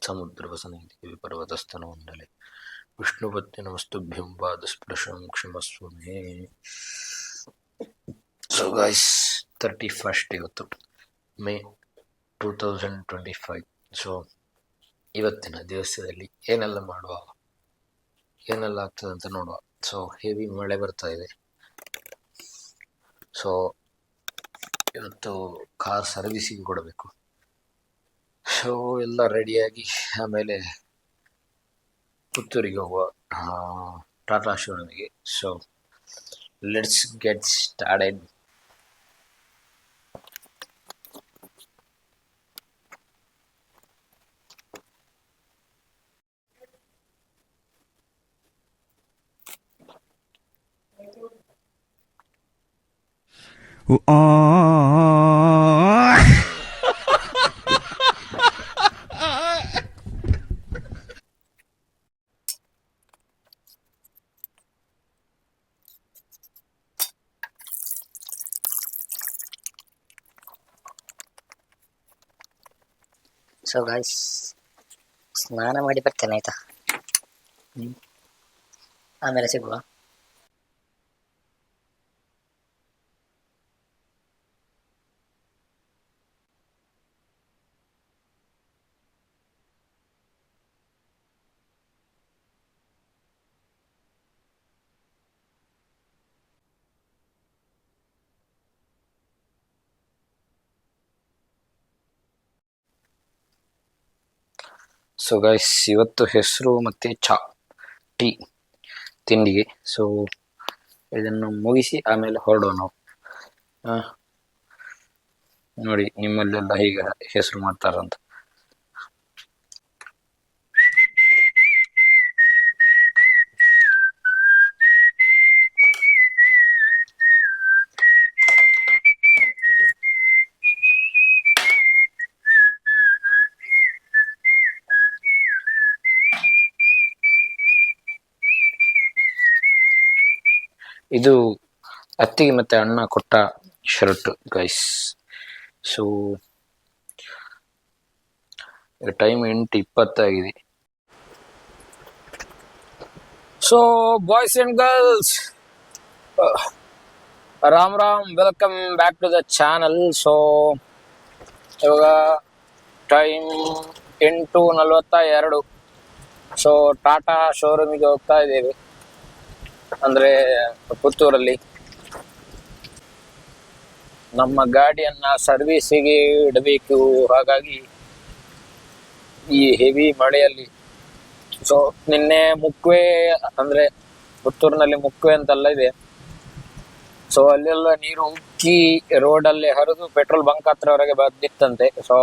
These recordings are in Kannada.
ಸಮುದ್ರವಸನೈತಿ ಪರ್ವತಸ್ಥನಮಂಡಲೆ ವಿಷ್ಣುಪತ್ನಿ ನಮಸ್ತುಭ್ಯಂ ಪಾದಸ್ಪೃಶಂ ಕ್ಷಮಸ್ವ ಮೇ. ಸೊ ಗೈಸ್, 31st ಇವತ್ತು ಮೇ 2025. ಸೊ ಇವತ್ತಿನ ದಿವಸದಲ್ಲಿ ಏನೆಲ್ಲ ಮಾಡುವ, ಏನೆಲ್ಲ ಆಗ್ತದೆ ಅಂತ ನೋಡುವ. ಸೊ ಹೆವಿ ಮಳೆ ಬರ್ತಾ ಇದೆ. ಸೊ ಇವತ್ತು ಕಾರ್ ಸರ್ವಿಸಿಗೆ ಕೊಡಬೇಕು. ಸೊ ಎಲ್ಲ ರೆಡಿಯಾಗಿ ಆಮೇಲೆ ಪುತ್ತೂರಿಗೆ ಹೋಗುವ, ಟಾಟಾ ಶೋರೂಮಿಗೆ. So let's get started. So guys, ಸ್ನಾನ ಮಾಡಿ ಬರ್ತೇನೆ ಆಯ್ತಾ. ಆಮೇಲೆ ಸಿಗುವ. ಸೊ ಗೈಸ್, ಇವತ್ತು ಹೆಸರು ಮತ್ತು ಟೀ ತಿಂಡಿಗೆ. ಸೊ ಇದನ್ನು ಮುಗಿಸಿ ಆಮೇಲೆ ಹೊರಡೋಣ ನಾವು. ನೋಡಿ, ನಿಮ್ಮಲ್ಲೆಲ್ಲ ಹೀಗೆ ಹೆಸರು ಮಾಡ್ತಾರಂತ. ಇದು ಅತ್ತಿಗೆ ಮತ್ತೆ ಅಣ್ಣ ಕೊಟ್ಟ ಶರ್ಟ್ ಗೈಸ್. ಸೊ ಟೈಮ್ 8:20 ಆಗಿದೆ. So boys and girls, Ram Ram, welcome back to the channel. So ಇವಾಗ ಟೈಮ್ 8:42. ಸೊ ಟಾಟಾ ಶೋರೂಮಿಗೆ ಹೋಗ್ತಾ ಇದ್ದೇವೆ, ಅಂದ್ರೆ ಪುತ್ತೂರಲ್ಲಿ. ನಮ್ಮ ಗಾಡಿಯನ್ನ ಸರ್ವಿಸಿಗೆ ಇಡಬೇಕು. ಹಾಗಾಗಿ ಈ ಹೆವಿ ಮಳೆಯಲ್ಲಿ, ಸೊ ನಿನ್ನೆ ಮುಕ್ವೆ, ಅಂದ್ರೆ ಪುತ್ತೂರಿನಲ್ಲಿ ಮುಕ್ವೆ ಅಂತೆಲ್ಲ ಇದೆ. ಸೊ ಅಲ್ಲೆಲ್ಲ ನೀರು ಉಕ್ಕಿ ರೋಡಲ್ಲಿ ಹರಿದು ಪೆಟ್ರೋಲ್ ಬಂಕ್ ಹತ್ರವರೆಗೆ ಬಂದಿತ್ತಂತೆ. ಸೊ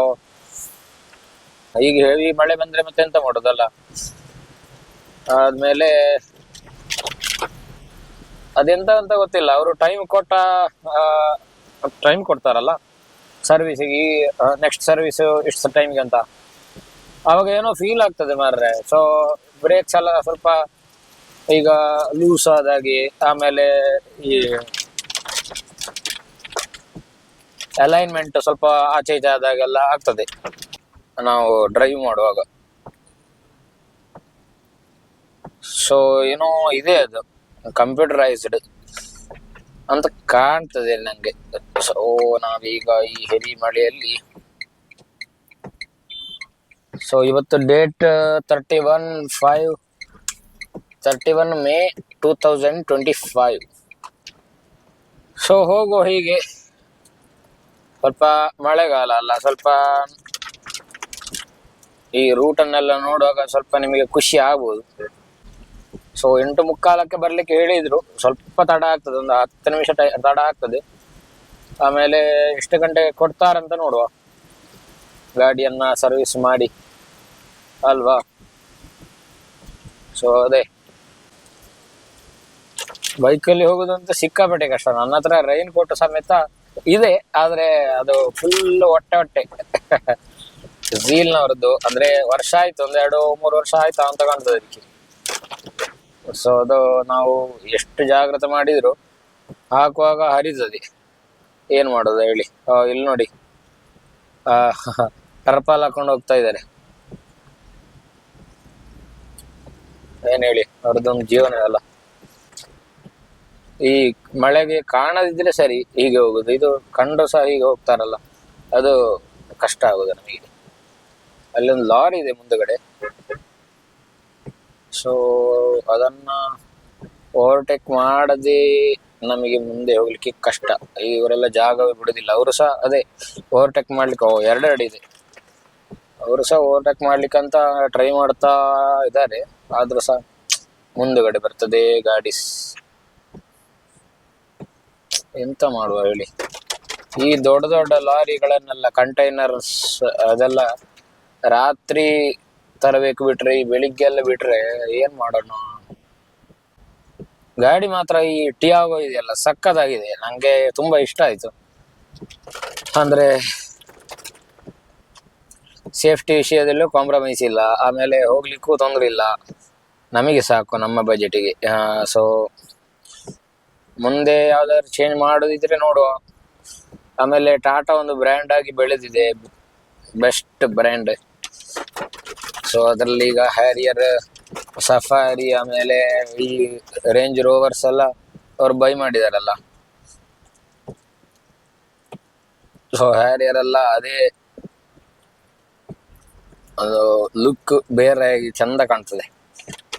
ಈಗ ಹೆವಿ ಮಳೆ ಬಂದ್ರೆ ಮತ್ತೆ ಎಂತ ಮಾಡೋದಲ್ಲ. ಆದ್ಮೇಲೆ ಅದೆಂತ ಅಂತ ಗೊತ್ತಿಲ್ಲ, ಅವರು ಟೈಮ್ ಕೊಡ್ತಾರಲ್ಲ ಸರ್ವಿಸಿಗೆ, ನೆಕ್ಸ್ಟ್ ಸರ್ವಿಸ್ ಇಷ್ಟು ಟೈಮ್ಗೆ ಅಂತ. ಅವಾಗ ಏನೋ ಫೀಲ್ ಆಗ್ತದೆ ಮಾರ್ರೆ. ಸೊ ಬ್ರೇಕ್ಸ್ ಎಲ್ಲ ಸ್ವಲ್ಪ ಈಗ ಲೂಸ್ ಆದಾಗೆ, ಆಮೇಲೆ ಈ ಅಲೈನ್ಮೆಂಟ್ ಸ್ವಲ್ಪ ಆಚೆ ಈಚೆ ಆದಾಗೆಲ್ಲ ಆಗ್ತದೆ ನಾವು ಡ್ರೈವ್ ಮಾಡುವಾಗ. ಸೊ ಏನೋ ಇದೆ, ಅದು ಕಂಪ್ಯೂಟರೈಸ್ಡ್ ಅಂತ ಕಾಣ್ತದೆ ನಂಗೆ. ಸೊ ನಾವೀಗ ಈ ಹೆವಿ ಮಳೆಯಲ್ಲಿ, ಸೊ ಇವತ್ತು ಡೇಟ್ 31 ಮೇ 2025. ಸೊ ಹೋಗೋ ಹೀಗೆ. ಸ್ವಲ್ಪ ಮಳೆಗಾಲ ಅಲ್ಲ, ಸ್ವಲ್ಪ ಈ ರೂಟನ್ನೆಲ್ಲ ನೋಡುವಾಗ ಸ್ವಲ್ಪ ನಿಮಗೆ ಖುಷಿ ಆಗ್ಬೋದು. ಸೊ 8:45 ಬರ್ಲಿಕ್ಕೆ ಹೇಳಿದ್ರು. ಸ್ವಲ್ಪ ತಡ ಆಗ್ತದೆ, ಒಂದು 10 ನಿಮಿಷ ತಡ ಆಗ್ತದೆ. ಆಮೇಲೆ ಎಷ್ಟು ಗಂಟೆಗೆ ಕೊಡ್ತಾರಂತ ನೋಡುವ, ಗಾಡಿಯನ್ನ ಸರ್ವಿಸ್ ಮಾಡಿ ಅಲ್ವಾ. ಸೊ ಅದೇ ಬೈಕಲ್ಲಿ ಹೋಗುದಂತ ಸಿಕ್ಕಾಪಟ್ಟೆ ಕಷ್ಟ. ನನ್ನ ಹತ್ರ ರೈನ್ ಕೋಟ್ ಸಮೇತ ಇದೆ, ಆದ್ರೆ ಅದು ಫುಲ್ ಹೊಟ್ಟೆ ಝೀಲ್ನವ್ರದ್ದು. ಅಂದ್ರೆ ವರ್ಷ ಆಯ್ತು, 1-2-3 ವರ್ಷ ಆಯ್ತು ಅಂತ ಕಾಣ್ತದೆ ಅದಕ್ಕೆ. ಸೊ ಅದು ನಾವು ಎಷ್ಟು ಜಾಗ್ರತೆ ಮಾಡಿದ್ರು ಹಾಕುವಾಗ ಹರಿತದೆ. ಏನ್ ಮಾಡೋದು ಹೇಳಿ. ಇಲ್ಲಿ ನೋಡಿ ಟರ್ಪಾಲ್ ಹಾಕೊಂಡು ಹೋಗ್ತಾ ಇದ್ದಾರೆ. ಏನ್ ಹೇಳಿ, ಅವ್ರದ್ದೊಂದು ಜೀವನ ಅಲ್ಲ. ಈ ಮಳೆಗೆ ಕಾಣದಿದ್ರೆ ಸರಿ ಹೀಗೆ ಹೋಗುದು, ಇದು ಕಂಡು ಸಹ ಹೀಗೆ ಹೋಗ್ತಾರಲ್ಲ, ಅದು ಕಷ್ಟ ಆಗುದು ನಮಗೆ. ಅಲ್ಲೊಂದು ಲಾರಿ ಇದೆ ಮುಂದುಗಡೆ, ಸೊ ಅದನ್ನ ಓವರ್ಟೇಕ್ ಮಾಡದೆ ನಮಗೆ ಮುಂದೆ ಹೋಗ್ಲಿಕ್ಕೆ ಕಷ್ಟ. ಇವರೆಲ್ಲ ಜಾಗವೇ ಬಿಡುದಿಲ್ಲ. ಅವರು ಸಹ ಅದೇ ಓವರ್ಟೇಕ್ ಮಾಡ್ಲಿಕ್ಕೆ, ಎರಡು ಅಡಿ ಇದೆ, ಅವರು ಸಹ ಓವರ್ಟೇಕ್ ಮಾಡ್ಲಿಕ್ಕೆ ಅಂತ ಟ್ರೈ ಮಾಡ್ತಾ ಇದ್ದಾರೆ. ಆದ್ರೂ ಸಹ ಮುಂದುಗಡೆ ಬರ್ತದೆ ಗಾಡಿ. ಎಂತ ಮಾಡುವ ಹೇಳಿ. ಈ ದೊಡ್ಡ ದೊಡ್ಡ ಲಾರಿಗಳನ್ನೆಲ್ಲ, ಕಂಟೈನರ್ಸ್ ಅದೆಲ್ಲ ರಾತ್ರಿ ತರಬೇಕು ಬಿಟ್ರೆ, ಈ ಬೆಳಿಗ್ಗೆಲ್ಲ ಬಿಟ್ರೆ ಏನ್ ಮಾಡೋಣ. ಗಾಡಿ ಮಾತ್ರ ಈ ಟಿಯಾಗೋ ಇದೆಯಲ್ಲ ಸಕ್ಕತ್ತಾಗಿದೆ, ನಂಗೆ ತುಂಬಾ ಇಷ್ಟ ಆಯ್ತು. ಅಂದ್ರೆ ಸೇಫ್ಟಿ ವಿಷಯದಲ್ಲೂ ಕಾಂಪ್ರಮೈಸ್ ಇಲ್ಲ, ಆಮೇಲೆ ಹೋಗ್ಲಿಕ್ಕೂ ತೊಂದ್ರೆ ಇಲ್ಲ, ನಮಗೆ ಸಾಕು ನಮ್ಮ ಬಜೆಟಿಗೆ. ಸೊ ಮುಂದೆ ಯಾವ್ದಾದ್ರು ಚೇಂಜ್ ಮಾಡೋದಿದ್ರೆ ನೋಡುವ. ಆಮೇಲೆ ಟಾಟಾ ಒಂದು ಬ್ರ್ಯಾಂಡ್ ಆಗಿ ಬೆಳೆದಿದೆ, ಬೆಸ್ಟ್ ಬ್ರ್ಯಾಂಡ್. ಸೊ ಅದರಲ್ಲಿ ಈಗ ಹ್ಯಾರಿಯರ್, ಸಫಾರಿ, ಆಮೇಲೆ ಈ ರೇಂಜ್ ರೋವರ್ಸ್ ಎಲ್ಲ ಅವ್ರು ಬೈ ಮಾಡಿದಾರಲ್ಲ. ಸೊ ಹ್ಯಾರಿಯರ್ ಎಲ್ಲ ಅದೇ ಅದು ಲುಕ್ ಬೇರೆ ಆಗಿ ಚಂದ ಕಾಣ್ತದೆ.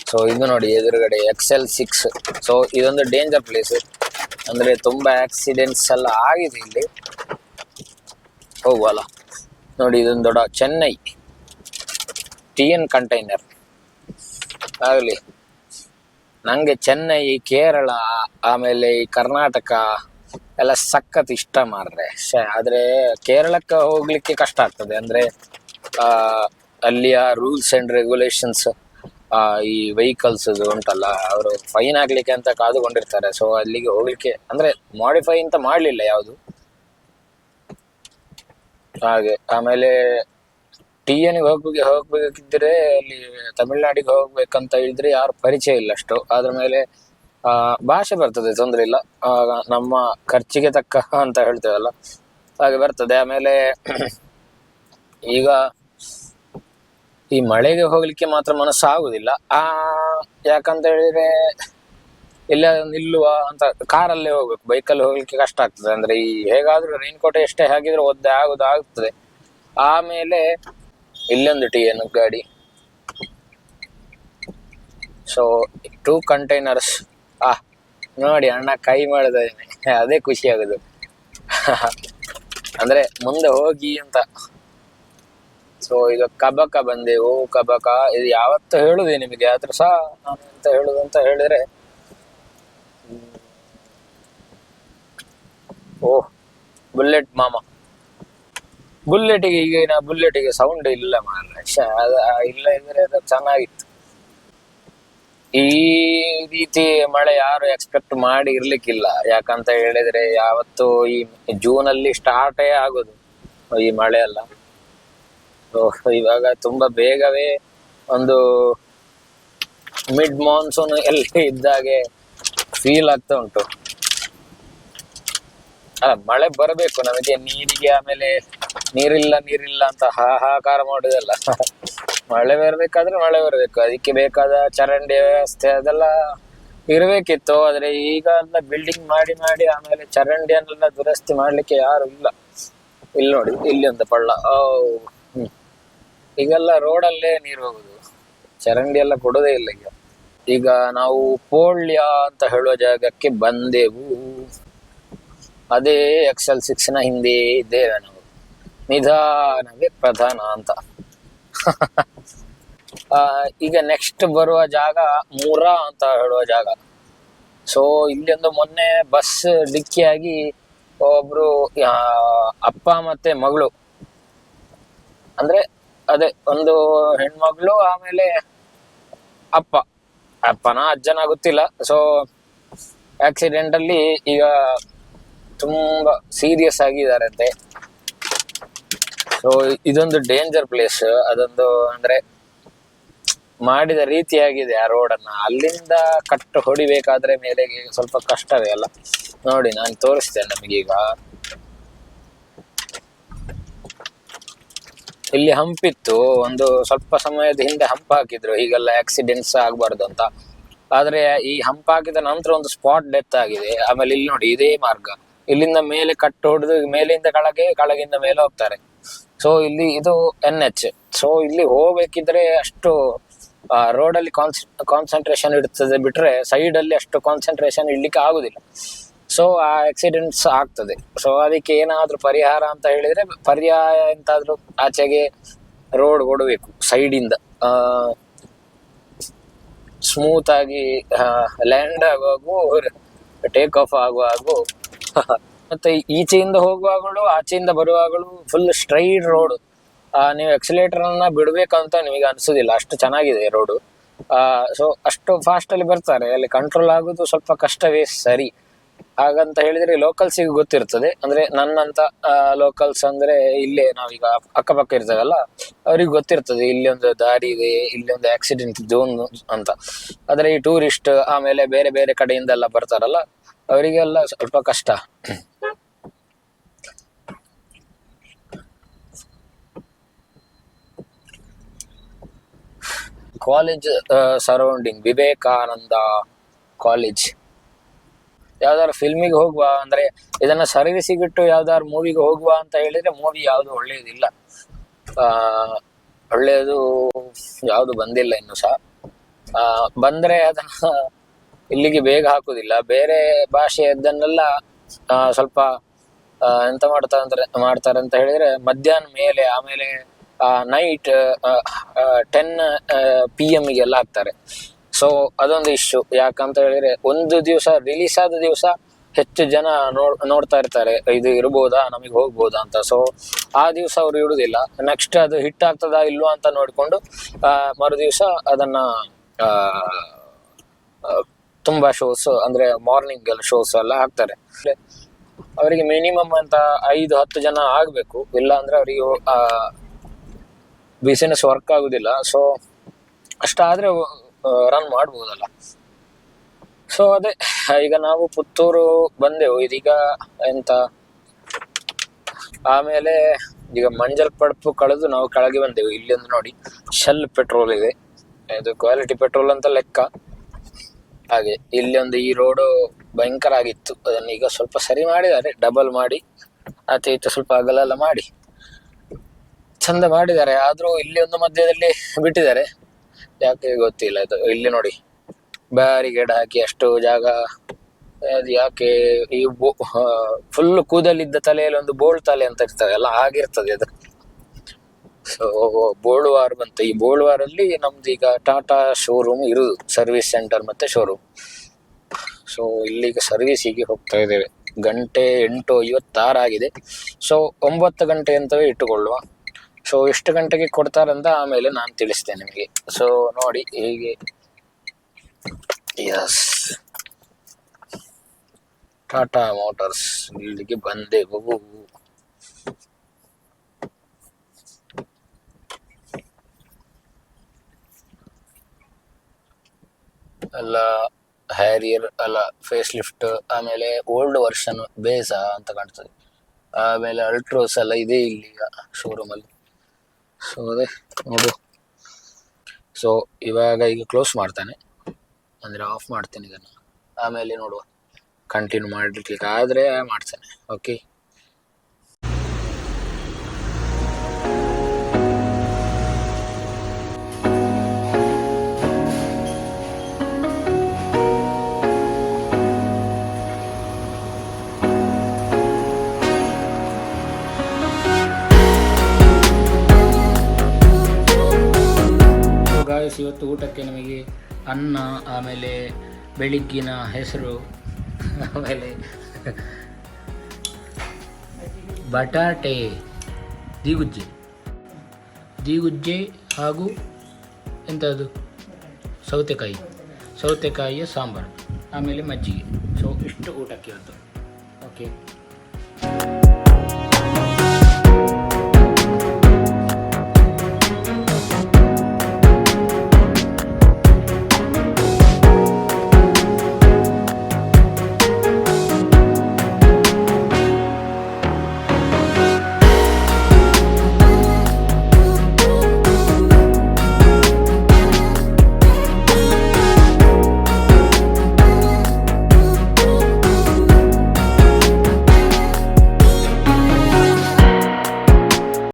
ಸೊ ಇದು ನೋಡಿ ಎದುರುಗಡೆ XL6. ಸೊ ಇದೊಂದು ಡೇಂಜರ್ ಪ್ಲೇಸ್, ಅಂದ್ರೆ ತುಂಬಾ ಆಕ್ಸಿಡೆಂಟ್ಸ್ ಎಲ್ಲ ಆಗಿದೆ ಇಲ್ಲಿ. ಹೋಗುವಲ್ಲ ನೋಡಿ, ಇದೊಂದು ದೊಡ್ಡ ಚೆನ್ನೈ TN ಕಂಟೈನರ್ ಆಗಲಿ. ನಂಗೆ ಚೆನ್ನೈ, ಕೇರಳ, ಆಮೇಲೆ ಈ ಕರ್ನಾಟಕ ಎಲ್ಲ ಸಖತ್ ಇಷ್ಟ ಮಾರ್ರೆ. ಆದ್ರೆ ಕೇರಳಕ್ಕೆ ಹೋಗ್ಲಿಕ್ಕೆ ಕಷ್ಟ ಆಗ್ತದೆ, ಅಂದ್ರೆ ಅಲ್ಲಿಯ ರೂಲ್ಸ್ ಅಂಡ್ ರೆಗ್ಯುಲೇಷನ್ಸ್, ಈ ವೆಹಿಕಲ್ಸ್ ಉಂಟಲ್ಲ, ಅವರು ಫೈನ್ ಆಗ್ಲಿಕ್ಕೆ ಅಂತ ಕಾದುಕೊಂಡಿರ್ತಾರೆ. ಸೊ ಅಲ್ಲಿಗೆ ಹೋಗ್ಲಿಕ್ಕೆ, ಅಂದ್ರೆ ಮಾಡಿಫೈ ಅಂತ ಮಾಡ್ಲಿಲ್ಲ ಯಾವುದು ಹಾಗೆ. ಆಮೇಲೆ TN ಹೋಗ್ಬೇಕಿದ್ರೆ ಅಲ್ಲಿ ತಮಿಳ್ನಾಡಿಗೆ ಹೋಗ್ಬೇಕಂತ ಹೇಳಿದ್ರೆ ಯಾರು ಪರಿಚಯ ಇಲ್ಲ ಅಷ್ಟು. ಅದ್ರ ಮೇಲೆ ಭಾಷೆ ಬರ್ತದೆ, ತೊಂದ್ರೆ ಇಲ್ಲ. ನಮ್ಮ ಖರ್ಚಿಗೆ ತಕ್ಕ ಅಂತ ಹೇಳ್ತೇವಲ್ಲ, ಹಾಗೆ ಬರ್ತದೆ. ಆಮೇಲೆ ಈಗ ಈ ಮಳೆಗೆ ಹೋಗ್ಲಿಕ್ಕೆ ಮಾತ್ರ ಮನಸ್ಸಾಗುದಿಲ್ಲ. ಯಾಕಂತ ಹೇಳಿದ್ರೆ ಇಲ್ಲ ನಿಲ್ಲುವ ಅಂತ, ಕಾರಲ್ಲೇ ಹೋಗ್ಬೇಕು, ಬೈಕಲ್ಲಿ ಹೋಗ್ಲಿಕ್ಕೆ ಕಷ್ಟ ಆಗ್ತದೆ. ಅಂದ್ರೆ ಈ ಹೇಗಾದ್ರೂ ರೈನ್ ಕೋಟ್ ಎಷ್ಟೇ ಹಾಕಿದ್ರೆ ಒದ್ದೆ ಆಗ್ತದೆ. ಆಮೇಲೆ ಇಲ್ಲೊಂದು TN ಗಾಡಿ. So 2 containers. ನೋಡಿ ಅಣ್ಣ ಕೈ ಮಾಡಿದ, ಅದೇ ಖುಷಿ ಆಗುದು. ಅಂದ್ರೆ ಮುಂದೆ ಹೋಗಿ ಅಂತ. ಸೊ ಈಗ ಕಬಕ ಬಂದೆವು. ಕಬಕ ಇದು ಯಾವತ್ತು ಹೇಳುದೆ ನಿಮಗೆ, ಆದ್ರೂ ಸಹ ನಾನು ಎಂತ ಹೇಳುದು ಅಂತ ಹೇಳಿದ್ರೆ, ಓಹ್ ಬುಲೆಟ್ ಮಾಮ. ಬುಲೆಟಿಗೆ ಈಗಿನ ಬುಲೆಟಿಗೆ ಸೌಂಡ್ ಇಲ್ಲ ಮಾರ್ರೆ. ಇಲ್ಲ ಇದ್ರೆ ಅದು ಚೆನ್ನಾಗಿತ್ತು. ಈ ರೀತಿ ಮಳೆ ಯಾರು ಎಕ್ಸ್ಪೆಕ್ಟ್ ಮಾಡಿ ಇರ್ಲಿಕ್ಕಿಲ್ಲ. ಯಾಕಂತ ಹೇಳಿದ್ರೆ ಯಾವತ್ತು ಈ ಜೂನ್ ಅಲ್ಲಿ ಸ್ಟಾರ್ಟೇ ಆಗೋದು ಈ ಮಳೆ ಎಲ್ಲ. ಇವಾಗ ತುಂಬಾ ಬೇಗವೇ ಒಂದು ಮಿಡ್ ಮಾನ್ಸೂನ್ ಎಲ್ಲಿ ಇದ್ದಾಗೆ ಫೀಲ್ ಆಗ್ತಾ ಉಂಟು. ಮಳೆ ಬರಬೇಕು ನಮಗೆ ನೀರಿಗೆ, ಆಮೇಲೆ ನೀರಿಲ್ಲ ಅಂತ ಹಾಹಾಕಾರ ಮಾಡುದಲ್ಲ. ಮಳೆ ಬರ್ಬೇಕಾದ್ರೆ ಮಳೆ ಬರ್ಬೇಕು, ಅದಕ್ಕೆ ಬೇಕಾದ ಚರಂಡಿ ವ್ಯವಸ್ಥೆ ಅದೆಲ್ಲ ಇರ್ಬೇಕಿತ್ತು. ಆದ್ರೆ ಈಗ ಎಲ್ಲ ಬಿಲ್ಡಿಂಗ್ ಮಾಡಿ ಆಮೇಲೆ ಚರಂಡಿಯನ್ನೆಲ್ಲ ದುರಸ್ತಿ ಮಾಡ್ಲಿಕ್ಕೆ ಯಾರು ಇಲ್ಲ. ಇಲ್ಲಿ ನೋಡಿ, ಇಲ್ಲಿ ಒಂದು ಪಳ್ಳ. ಈಗೆಲ್ಲ ರೋಡಲ್ಲೇ ನೀರು ಹೋಗುದು, ಚರಂಡಿ ಎಲ್ಲ ಕೊಡೋದೇ ಇಲ್ಲ ಈಗ. ಈಗ ನಾವು ಪೋಳ್ಯ ಅಂತ ಹೇಳುವ ಜಾಗಕ್ಕೆ ಬಂದೆವು. ಅದೇ XL6 ನ ಹಿಂದೆ ಇದ್ದೇವೆ ನಾವು. ನಿಧಾನವೇ ಪ್ರಧಾನ ಅಂತ. ಈಗ ನೆಕ್ಸ್ಟ್ ಬರುವ ಜಾಗ ಮೂರಾ ಅಂತ ಹೇಳುವ ಜಾಗ. ಸೊ ಇಲ್ಲಿ ಒಂದು ಮೊನ್ನೆ ಬಸ್ ಡಿಕ್ಕಿಯಾಗಿ ಒಬ್ರು ಅಪ್ಪ ಮತ್ತೆ ಮಗಳು, ಅಂದ್ರೆ ಅದೇ ಒಂದು ಹೆಣ್ಮಗಳು, ಆಮೇಲೆ ಅಪ್ಪನ ಅಜ್ಜನ ಗೊತ್ತಿಲ್ಲ. ಸೊ ಆಕ್ಸಿಡೆಂಟ್ ಅಲ್ಲಿ ಈಗ ತುಂಬಾ ಸೀರಿಯಸ್ ಆಗಿದಾರಂತೆ. ಸೊ ಇದೊಂದು ಡೇಂಜರ್ ಪ್ಲೇಸ್. ಅದೊಂದು ಅಂದ್ರೆ ಮಾಡಿದ ರೀತಿಯಾಗಿದೆ ಆ ರೋಡನ್ನ. ಅಲ್ಲಿಂದ ಕಟ್ಟು ಹೊಡಿಬೇಕಾದ್ರೆ ಮೇಲೆಗೆ ಸ್ವಲ್ಪ ಕಷ್ಟವೇ ಅಲ್ಲ. ನೋಡಿ ನಾನು ತೋರಿಸ್ತೇನೆ ನಮಗೀಗ. ಇಲ್ಲಿ ಹಂಪಿತ್ತು, ಒಂದು ಸ್ವಲ್ಪ ಸಮಯದ ಹಿಂದೆ ಹಂಪ್ ಹಾಕಿದ್ರು, ಹೀಗೆಲ್ಲ ಆಕ್ಸಿಡೆಂಟ್ಸ್ ಆಗ್ಬಾರ್ದು ಅಂತ. ಆದ್ರೆ ಈ ಹಂಪ್ ಹಾಕಿದ ನಂತರ ಒಂದು ಸ್ಪಾಟ್ ಡೆತ್ ಆಗಿದೆ. ಆಮೇಲೆ ಇಲ್ಲಿ ನೋಡಿ ಇದೇ ಮಾರ್ಗ, ಇಲ್ಲಿಂದ ಮೇಲೆ ಕಟ್ಟು ಹೊಡೆದು ಮೇಲಿಂದ ಕೆಳಗೆ, ಕೆಳಗಿಂದ ಮೇಲೆ ಹೋಗ್ತಾರೆ. ಸೊ ಇಲ್ಲಿ ಇದು NH. ಸೊ ಇಲ್ಲಿ ಹೋಗ್ಬೇಕಿದ್ರೆ ಅಷ್ಟು ರೋಡ್ ಅಲ್ಲಿ ಕಾನ್ಸಂಟ್ರೇಷನ್ ಇಡ್ತದೆ, ಬಿಟ್ರೆ ಸೈಡ್ ಅಲ್ಲಿ ಅಷ್ಟು ಕಾನ್ಸಂಟ್ರೇಷನ್ ಇಡ್ಲಿಕ್ಕೆ ಆಗುದಿಲ್ಲ. ಸೊ ಆ ಆಕ್ಸಿಡೆಂಟ್ಸ್ ಆಗ್ತದೆ. ಸೊ ಅದಕ್ಕೆ ಏನಾದ್ರೂ ಪರಿಹಾರ ಅಂತ ಹೇಳಿದ್ರೆ, ಪರ್ಯಾಯ ಎಂತಾದ್ರೂ ಆಚೆಗೆ ರೋಡ್ ಕೊಡಬೇಕು ಸೈಡಿಂದ, ಸ್ಮೂತ್ ಆಗಿ ಲ್ಯಾಂಡ್ ಆಗುವಾಗೂ ಟೇಕ್ ಆಫ್ ಆಗುವಾಗೂ ಮತ್ತೆ ಈಚೆಯಿಂದ ಹೋಗುವಾಗಲೂ ಆಚೆಯಿಂದ ಬರುವಾಗಲೂ ಫುಲ್ ಸ್ಟ್ರೈಟ್ ರೋಡ್. ನೀವು ಎಕ್ಸಿಲೇಟರ್ ಅನ್ನ ಬಿಡ್ಬೇಕಂತ ನಿಮಗೆ ಅನ್ಸುದಿಲ್ಲ, ಅಷ್ಟು ಚೆನ್ನಾಗಿದೆ ರೋಡು. ಸೊ ಅಷ್ಟು ಫಾಸ್ಟ್ ಅಲ್ಲಿ ಬರ್ತಾರೆ, ಅಲ್ಲಿ ಕಂಟ್ರೋಲ್ ಆಗೋದು ಸ್ವಲ್ಪ ಕಷ್ಟವೇ ಸರಿ. ಹಾಗಂತ ಹೇಳಿದ್ರೆ ಲೋಕಲ್ಸಿಗೆ ಗೊತ್ತಿರ್ತದೆ, ಅಂದ್ರೆ ನನ್ನಂತ ಲೋಕಲ್ಸ್ ಅಂದ್ರೆ ಇಲ್ಲೇ ನಾವೀಗ ಅಕ್ಕಪಕ್ಕ ಇರ್ತೇವಲ್ಲ, ಅವ್ರಿಗೆ ಗೊತ್ತಿರ್ತದೆ ಇಲ್ಲಿ ಒಂದು ದಾರಿ ಇದೆ, ಇಲ್ಲಿ ಒಂದು ಆಕ್ಸಿಡೆಂಟ್ ಝೋನ್ ಅಂತ. ಆದ್ರೆ ಈ ಟೂರಿಸ್ಟ್ ಆಮೇಲೆ ಬೇರೆ ಬೇರೆ ಕಡೆಯಿಂದ ಎಲ್ಲ ಬರ್ತಾರಲ್ಲ, ಅವರಿಗೆಲ್ಲ ಸ್ವಲ್ಪ ಕಷ್ಟ. College surrounding, Vivekananda college. ಯಾವ್ದಾದ್ರು ಫಿಲ್ಮಿಗೆ ಹೋಗುವ ಅಂದ್ರೆ, ಇದನ್ನ ಸರ್ವಿಸಿಗಿಟ್ಟು ಯಾವ್ದಾದ್ರು ಮೂವಿಗೆ ಹೋಗುವ ಅಂತ ಹೇಳಿದ್ರೆ ಮೂವಿ ಯಾವ್ದು ಒಳ್ಳೆಯದಿಲ್ಲ. ಒಳ್ಳೆಯದು ಯಾವ್ದು ಬಂದಿಲ್ಲ ಇನ್ನು ಸಹ. ಬಂದ್ರೆ ಅದನ್ನ ಇಲ್ಲಿಗೆ ಬೇಗ ಹಾಕುದಿಲ್ಲ. ಬೇರೆ ಭಾಷೆಯದ್ದನ್ನೆಲ್ಲ ಸ್ವಲ್ಪ ಎಂತ ಮಾಡ್ತಾರೆ ಅಂತ ಹೇಳಿದ್ರೆ ಮಧ್ಯಾಹ್ನ ಮೇಲೆ, ಆಮೇಲೆ ನೈಟ್ 10 PM ಗೆಲ್ಲ ಹಾಕ್ತಾರೆ. ಸೊ ಅದೊಂದು ಇಶ್ಯೂ. ಯಾಕಂತ ಹೇಳಿದ್ರೆ ಒಂದು ದಿವಸ ರಿಲೀಸ್ ಆದ ದಿವಸ ಹೆಚ್ಚು ಜನ ನೋಡ್ತಾ ಇರ್ತಾರೆ, ಇದು ಇರ್ಬೋದಾ, ನಮಗೆ ಹೋಗ್ಬೋದಾ ಅಂತ. ಸೊ ಆ ದಿವಸ ಅವ್ರು ಇಡುದಿಲ್ಲ. ನೆಕ್ಸ್ಟ್ ಅದು ಹಿಟ್ ಆಗ್ತದಾ ಇಲ್ವಾ ಅಂತ ನೋಡ್ಕೊಂಡು ಮರು ದಿವಸ ಅದನ್ನ ತುಂಬಾ ಶೋಸ್ ಅಂದ್ರೆ ಮಾರ್ನಿಂಗ್ ಎಲ್ಲ ಶೋಸ್ ಎಲ್ಲ ಹಾಕ್ತಾರೆ. ಅವರಿಗೆ ಮಿನಿಮಮ್ ಅಂತ 5-10 ಜನ ಆಗ್ಬೇಕು, ಇಲ್ಲ ಅಂದ್ರೆ ಅವರಿಗೆ ಬಿಸಿನೆಸ್ ವರ್ಕ್ ಆಗುದಿಲ್ಲ. ಸೊ ಅಷ್ಟಾದ್ರೆ ರನ್ ಮಾಡ್ಬೋದಲ್ಲ. ಸೊ ಅದೇ, ಈಗ ನಾವು ಪುತ್ತೂರು ಬಂದೆವು, ಇದೀಗ ಎಂತ ಆಮೇಲೆ ಈಗ ಮಂಜಲ್ ಪಡಪು ಕಳೆದು ನಾವು ಕೆಳಗೆ ಬಂದೆವು. ಇಲ್ಲಿ ಒಂದು ನೋಡಿ ಶೆಲ್ ಪೆಟ್ರೋಲ್ ಇದೆ, ಇದು ಕ್ವಾಲಿಟಿ ಪೆಟ್ರೋಲ್ ಅಂತ ಲೆಕ್ಕ. ಹಾಗೆ ಇಲ್ಲಿ ಒಂದು ಈ ರೋಡು ಭಯಂಕರ ಆಗಿತ್ತು, ಅದನ್ನ ಈಗ ಸ್ವಲ್ಪ ಸರಿ ಮಾಡಿದ್ದಾರೆ, ಡಬಲ್ ಮಾಡಿ ಆಚೆ ಈಚೆ ಸ್ವಲ್ಪ ಅಗಲ ಎಲ್ಲ ಮಾಡಿ ಚಂದ ಮಾಡಿದ್ದಾರೆ. ಆದ್ರೂ ಇಲ್ಲಿ ಒಂದು ಮಧ್ಯದಲ್ಲಿ ಬಿಟ್ಟಿದ್ದಾರೆ, ಯಾಕೆ ಗೊತ್ತಿಲ್ಲ. ಇದು ಇಲ್ಲಿ ನೋಡಿ ಬ್ಯಾರಿಗೇಡ್ ಹಾಕಿ ಅಷ್ಟು ಜಾಗ, ಅದು ಯಾಕೆ ಈ ಫುಲ್ ಕೂದಲಿದ್ದ ತಲೆಯಲ್ಲಿ ಒಂದು ಬೋಳ್ ತಲೆ ಅಂತ ಇರ್ತದಲ್ಲ, ಆಗಿರ್ತದೆ ಅದು. ಸೊ ಬೋಳ್ವಾರ್ ಬಂತು. ಈ ಬೋಳ್ವಾರಲ್ಲಿ ನಮ್ದು ಈಗ ಟಾಟಾ ಶೋರೂಮ್ ಇರುದು, ಸರ್ವಿಸ್ ಸೆಂಟರ್ ಮತ್ತೆ ಶೋರೂಮ್. ಸೊ ಇಲ್ಲಿಗ ಸರ್ವಿಸಿಗೆ ಹೋಗ್ತಾ ಇದ್ದೇವೆ. ಗಂಟೆ 8:56 ಆಗಿದೆ. ಸೊ 9 ಗಂಟೆ ಅಂತವೇ ಇಟ್ಟುಕೊಳ್ಳುವ. ಸೊ ಎಷ್ಟು ಗಂಟೆಗೆ ಕೊಡ್ತಾರಂತ ಆಮೇಲೆ ನಾನು ತಿಳಿಸ್ತೇನೆ ನಿಮಗೆ. ಸೊ ನೋಡಿ ಹೀಗೆ, ಯಸ್, ಟಾಟಾ ಮೋಟಾರ್ಸ್ ಇಲ್ಲಿಗೆ ಬಂದೆವು. ಎಲ್ಲ ಹ್ಯಾರಿಯರ್ ಅಲ್ಲ, ಫೇಸ್ ಲಿಫ್ಟ್, ಆಮೇಲೆ ಓಲ್ಡ್ ವರ್ಷನ್ ಬೇಸ ಅಂತ ಕಾಣ್ತದೆ. ಆಮೇಲೆ ಅಲ್ಟ್ರೋಸ್ ಎಲ್ಲ ಇದೆ ಇಲ್ಲಿ ಶೋರೂಮ್ ಅಲ್ಲಿ. ಸೊ ಅದೇ ನೋಡು. ಸೊ ಇವಾಗ ಈಗ ಕ್ಲೋಸ್ ಮಾಡ್ತಾನೆ, ಅಂದ್ರೆ ಆಫ್ ಮಾಡ್ತೇನೆ ಇದನ್ನು, ಆಮೇಲೆ ನೋಡುವ ಕಂಟಿನ್ಯೂ ಮಾಡಲಿಕ್ಕೆ ಆದರೆ ಮಾಡ್ತೇನೆ. ಓಕೆ. ಗಾಯ್ಸ್, ಇವತ್ತು ಊಟಕ್ಕೆ ನಮಗೆ ಅನ್ನ, ಆಮೇಲೆ ಬೆಳಿಗ್ಗಿನ ಹೆಸರು, ಆಮೇಲೆ ಬಟಾಟೆ ದೀಗುಜ್ಜೆ ಹಾಗೂ ಎಂಥದ್ದು ಸೌತೆಕಾಯಿಯ ಸಾಂಬಾರು, ಆಮೇಲೆ ಮಜ್ಜಿಗೆ. ಸೊ ಇಷ್ಟು ಊಟಕ್ಕೆ ಇವತ್ತು. ಓಕೆ.